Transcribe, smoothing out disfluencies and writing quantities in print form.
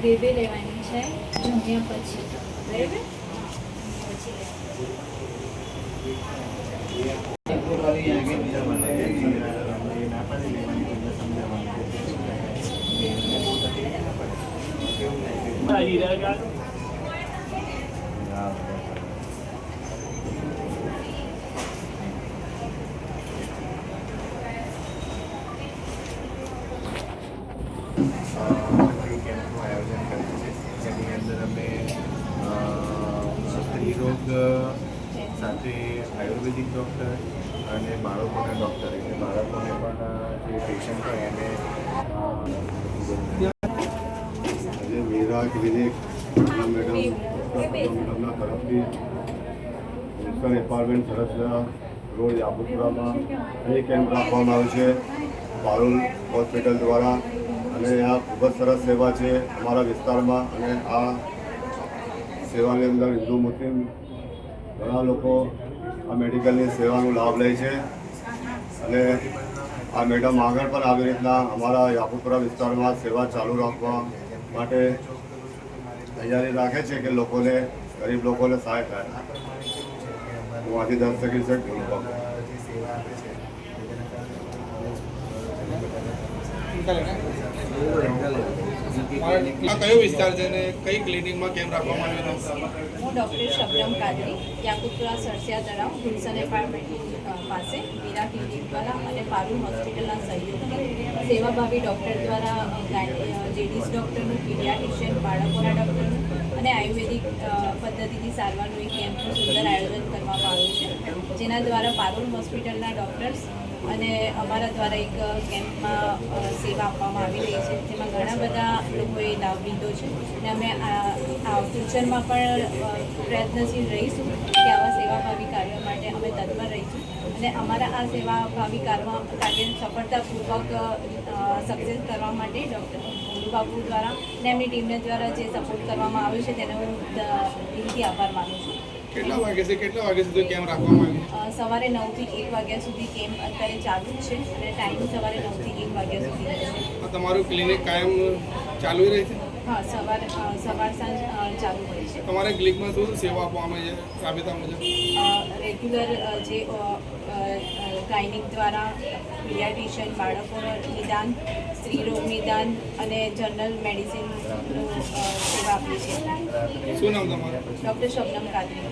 Baby લેવાની છે જમ્યા પછી બરાબર સ્ત્રીરોગ સાથે આયુર્વેદિક ડૉક્ટર અને બાળકોના ડૉક્ટર એટલે બાળકોને પણ જે પેશન્ટ હોય એને વીરા ક્લિનિક મેડમના તરફથી નેશનલ એપાર્ટમેન્ટ સરસરા રોડ યાબુપુરામાં અહીં કેમ્પ રાખવામાં આવ્યો છે પારુલ હોસ્પિટલ દ્વારા અને આ ખૂબ જ સરસ સેવા છે અમારા વિસ્તારમાં અને આ સેવાની અંદર હિન્દુ મુસ્લિમ ઘણા લોકો આ મેડિકલની સેવાનો લાભ લે છે અને આ મેડમ આગળ પણ આવી રીતના અમારા યાકુપુરા વિસ્તારમાં સેવા ચાલુ રાખવા માટે તૈયારી રાખે છે કે લોકોને ગરીબ લોકોને સહાય થાય હું આજે 10 સેકન્ડ સેટ બોલું કયો વિસ્તાર છે ને કઈ ક્લિનિકમાં કેમ રાખવામાં આવ્યો હતો? હું ડૉક્ટર શબનમ કાદરી યાકુપુરા સરસિયા તળાવ ગુલશન એપાર્ટમેન્ટ પાસે મીરા ક્લિનિક દ્વારા અને પારુલ હોસ્પિટલના સહયોગથી સેવાભાવી ડૉક્ટર દ્વારા લેડીઝ ડૉક્ટરનું પીડિયાટ્રિશિયન બાળકોના ડૉક્ટરનું અને આયુર્વેદિક પદ્ધતિની સારવારનું એક કેમ્પનું સુંદર આયોજન કરવામાં આવ્યું છે જેના દ્વારા પારુલ હોસ્પિટલના ડૉક્ટર્સ અને અમારા દ્વારા એક કેમ્પમાં સેવા આપવામાં આવી રહી છે જેમાં ઘણા બધા લોકોએ લાભ લીધો છે અને અમે ફ્યુચરમાં પણ પ્રયત્નશીલ રહીશું કે આવા સેવાભાવી કાર્યો માટે અમે તત્પર રહીશું અને અમારા આ સેવાભાવી કાર્ય સફળતાપૂર્વક સક્સેસ કરવા માટે ડૉક્ટર બાબુ દ્વારા અને એમની ટીમને દ્વારા જે સપોર્ટ કરવામાં આવ્યો છે તેનો હું દિલથી આભાર માનું છું. કેટલા વાગ્યા સુધી કેમ્પ રાખવામાં આવ્યો? સવારે 9 થી 1 વાગ્યા સુધી કેમ્પ અત્યારે ચાલુ જ છે અને ટાઈમ સવારે 9 થી 1 વાગ્યા સુધી રહેશે. તમારું ક્લિનિક કાયમ ચાલુ રહે છે? હા, સવાર સાંજ ચાલુ હોય છે. તમારા ક્લિનિકમાં શું સેવા આપવામાં આવે છે રાબેતા મુજબ? રેગ્યુલર જે ગાયનિક દ્વારા પીડિયાટ્રિશિયન બાળકોનું નિદાન સ્ત્રીરોગ નિદાન અને જનરલ મેડિસિનનું સેવા આપીએ છીએ. શું નામ તમારું? ડૉક્ટર શબનમ કાદરી.